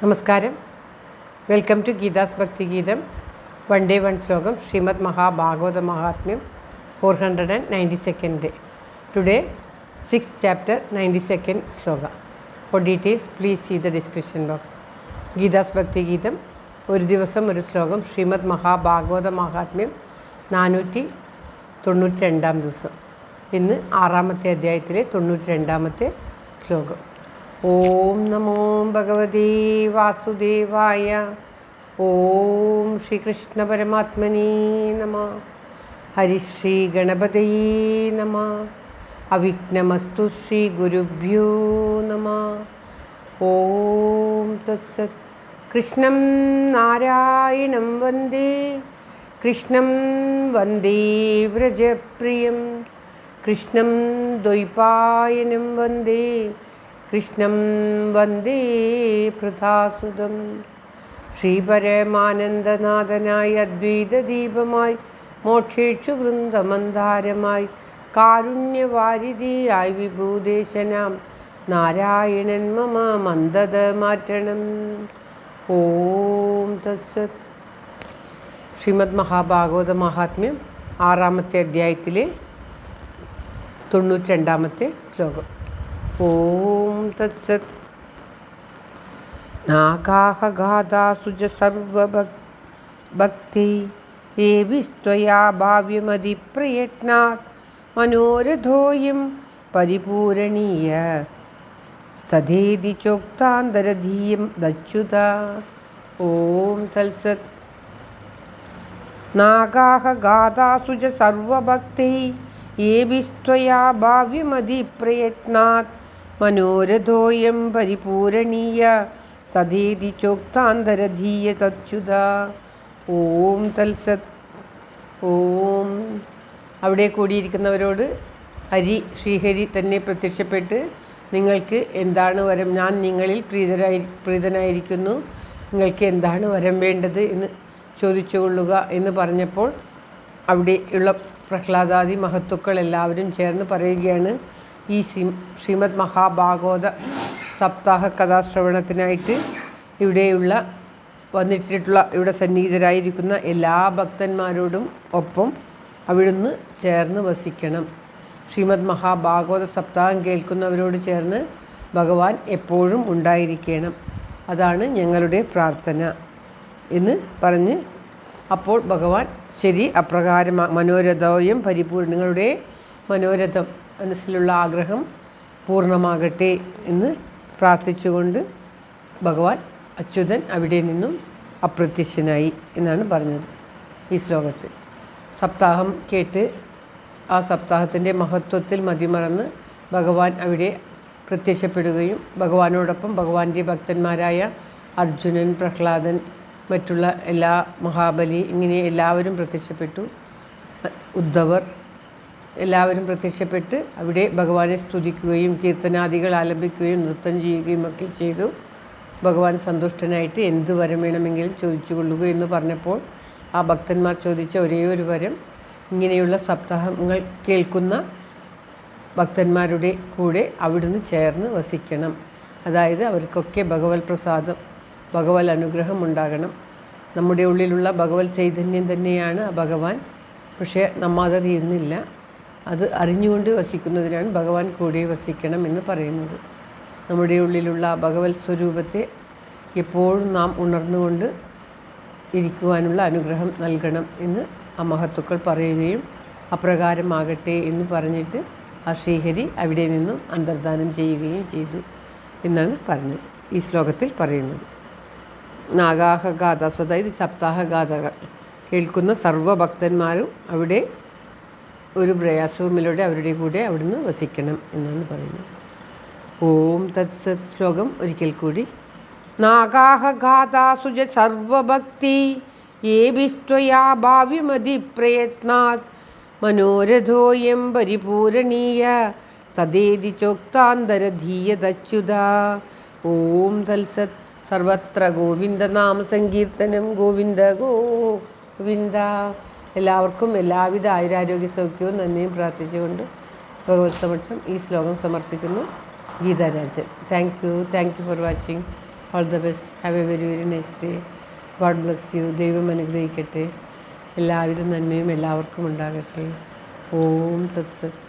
നമസ്കാരം. Welcome to Geetha's ഭക്തിഗീതം. One day one ശ്ലോകം. ശ്രീമദ് മഹാഭാഗവത മഹാത്മ്യം 492nd day. Today 6th chapter 92nd Shloka. For details please see the description box. Geetha's Bhakthigeetham ഒരു ദിവസം ഒരു ശ്ലോകം. ശ്രീമദ് മഹാഭാഗവത മഹാത്മ്യം 492 ദിവസം. ഇന്ന് 6ാമത്തെ അധ്യായത്തിലെ 92ാമത്തെ ശ്ലോകം. ഓം നമോ ഭഗവതേ വാസുദേവായ. ഓം ശ്രീകൃഷ്ണ പരമാത്മനേ നമഃ. ഹരിശ്രീ ഗണപതയേ നമഃ. അവിഘ്നമസ്തു ശ്രീ ഗുരുഭ്യോ നമഃ. ഓം തത്സത്. കൃഷ്ണം നാരായണം വന്ദേ കൃഷ്ണം വന്ദേ വ്രജപ്രിയം കൃഷ്ണം ദ്വൈപായനം വന്ദേ കൃഷ്ണം വന്ദേ പൃഥാസുതം. ശ്രീപരമാനന്ദനാഥനായി അദ്വൈതദീപമായി മോക്ഷേക്ഷു വൃന്ദമന്ധാരമായി കാരുണ്യവാരിധിയായി വിഭൂദേശനാം നാരായണൻ മമ മന്ദത മാറ്റണം. ഓം തത്സത്. ശ്രീമദ് മഹാഭാഗവത മഹാത്മ്യം 6ാമത്തെ അധ്യായത്തിലെ 92ാമത്തെ ശ്ലോകം. ഓം തത്സത്. നാഗാഹ ഗാഥാസുജ സർവഭക്തി ഏവിസ്ത്വയാ ഭാവ്യമതിപ്രയത്നാത് മനോരഥോയം പരിപൂരണീയ തഥേതി ചോക്താന്തരധീയം ദച്യുത. ഓം തത്സത്. നാഗാഹ ഗാഥാസുജ സർവഭക്തി ഏവിസ്ത്വയാ ഭാവ്യമതിപ്രയത്നാത് മനോരഥോയം പരിപൂരണീയ തഥേതി ചോക്താന്തരധീയ തച്യുത. ഓം തത്സത്. ഓം. അവിടെ കൂടിയിരിക്കുന്നവരോട് ശ്രീഹരി തന്നെ പ്രത്യക്ഷപ്പെട്ട് നിങ്ങൾക്ക് എന്താണ് വരം, ഞാൻ നിങ്ങളിൽ പ്രീതനായിരിക്കുന്നു, നിങ്ങൾക്ക് എന്താണ് വരം വേണ്ടത് എന്ന് ചോദിച്ചുകൊള്ളുക എന്ന് പറഞ്ഞപ്പോൾ അവിടെയുള്ള പ്രഹ്ലാദാദി മഹത്തുക്കൾ എല്ലാവരും ചേർന്ന് പറയുകയാണ്, ഈ ശ്രീമദ് മഹാഭാഗവത സപ്താഹ കഥാശ്രവണത്തിനായിട്ട് ഇവിടെ സന്നിഹിതരായിരിക്കുന്ന എല്ലാ ഭക്തന്മാരോടും ഒപ്പം അവിടുന്ന് ചേർന്ന് വസിക്കണം. ശ്രീമദ് മഹാഭാഗവത സപ്താഹം കേൾക്കുന്നവരോട് ചേർന്ന് ഭഗവാൻ എപ്പോഴും ഉണ്ടായിരിക്കണം. അതാണ് ഞങ്ങളുടെ പ്രാർത്ഥന എന്ന് പറഞ്ഞ് അപ്പോൾ ഭഗവാൻ ശരി അപ്രകാരം മനോരഥോയം പരിപൂർണ്ണ, നിങ്ങളുടെ മനോരഥം മനസ്സിലുള്ള ആഗ്രഹം പൂർണ്ണമാകട്ടെ എന്ന് പ്രാർത്ഥിച്ചുകൊണ്ട് ഭഗവാൻ അച്യുതൻ അവിടെ നിന്നും അപ്രത്യക്ഷനായി എന്നാണ് പറഞ്ഞത് ഈ ശ്ലോകത്തിൽ. സപ്താഹം കേട്ട് ആ സപ്താഹത്തിൻ്റെ മഹത്വത്തിൽ മതിമറന്ന് ഭഗവാൻ അവിടെ പ്രത്യക്ഷപ്പെടുകയും ഭഗവാനോടൊപ്പം ഭഗവാന്റെ ഭക്തന്മാരായ അർജുനൻ, പ്രഹ്ലാദൻ, മറ്റുള്ള എല്ലാ മഹാബലി, ഇങ്ങനെ എല്ലാവരും പ്രത്യക്ഷപ്പെട്ടു. ഉദ്ധവർ എല്ലാവരും പ്രത്യക്ഷപ്പെട്ട് അവിടെ ഭഗവാനെ സ്തുതിക്കുകയും കീർത്തനാദികൾ ആലപിക്കുകയും നൃത്തം ചെയ്യുകയും ഒക്കെ ചെയ്തു. ഭഗവാൻ സന്തുഷ്ടനായിട്ട് എന്ത് വരം വേണമെങ്കിലും ചോദിച്ചു കൊള്ളുക എന്ന് പറഞ്ഞപ്പോൾ ആ ഭക്തന്മാർ ചോദിച്ച ഒരേ ഒരു വരം, ഇങ്ങനെയുള്ള സപ്താഹങ്ങൾ കേൾക്കുന്ന ഭക്തന്മാരുടെ കൂടെ അവിടുന്ന് ചേർന്ന് വസിക്കണം. അതായത് അവർക്കൊക്കെ ഭഗവത് പ്രസാദം, ഭഗവത് അനുഗ്രഹം ഉണ്ടാകണം. നമ്മുടെ ഉള്ളിലുള്ള ഭഗവത് ചൈതന്യം തന്നെയാണ് ആ ഭഗവാൻ. പക്ഷേ നമ്മ അതറിയുന്നില്ല. അത് അറിഞ്ഞുകൊണ്ട് വസിക്കുന്നതിനാണ് ഭഗവാൻ കൂടെ വസിക്കണം എന്ന് പറയുന്നത്. നമ്മുടെ ഉള്ളിലുള്ള ഭഗവത് സ്വരൂപത്തെ എപ്പോഴും നാം ഉണർന്നുകൊണ്ട് ഇരിക്കുവാനുള്ള അനുഗ്രഹം നൽകണം എന്ന് ആ മഹത്തുക്കൾ പറയുകയും അപ്രകാരമാകട്ടെ എന്ന് പറഞ്ഞിട്ട് ആ ശ്രീഹരി അവിടെ നിന്നും അന്തർധാനം ചെയ്യുകയും ചെയ്തു എന്നാണ് പറഞ്ഞത് ഈ ശ്ലോകത്തിൽ പറയുന്നത്. നാഗാഹ ഗാഥാസ്, അതായത് സപ്താഹ ഗാഥകൾ കേൾക്കുന്ന സർവഭക്തന്മാരും അവിടെ ഒരു പ്രയാസവുമിലൂടെ അവരുടെ കൂടെ അവിടുന്ന് വസിക്കണം എന്നാണ് പറയുന്നത്. ഓം തത്സത്. ശ്ലോകം ഒരിക്കൽ കൂടി. നാഗാഹ ഗാഥാസുജ സർവഭക്തി ഏവിസ്ത്വയാ ഭാവ്യമതിപ്രയത്നാത് മനോരഥോയം പരിപൂരണീയ തഥേതി ചോക്താന്തരധീയ തച്യുത. ഓം തത്സത്. സർവത്ര ഗോവിന്ദനാമ സങ്കീർത്തനം. ഗോവിന്ദ ഗോവിന്ദ. എല്ലാവർക്കും എല്ലാവിധ ആയുരാരോഗ്യ സൗഖ്യവും നന്ദിയും പ്രാർത്ഥിച്ചുകൊണ്ട് ഭഗവത് സമക്ഷം ഈ ശ്ലോകം സമർപ്പിക്കുന്നു. Geetha Rajan. Thank you for watching. All the best. Have A very very nice day. God bless you. ദൈവം അനുഗ്രഹിക്കട്ടെ. എല്ലാവിധ നന്മയും എല്ലാവർക്കും ഉണ്ടാകട്ടെ. ഓം തത്സത്.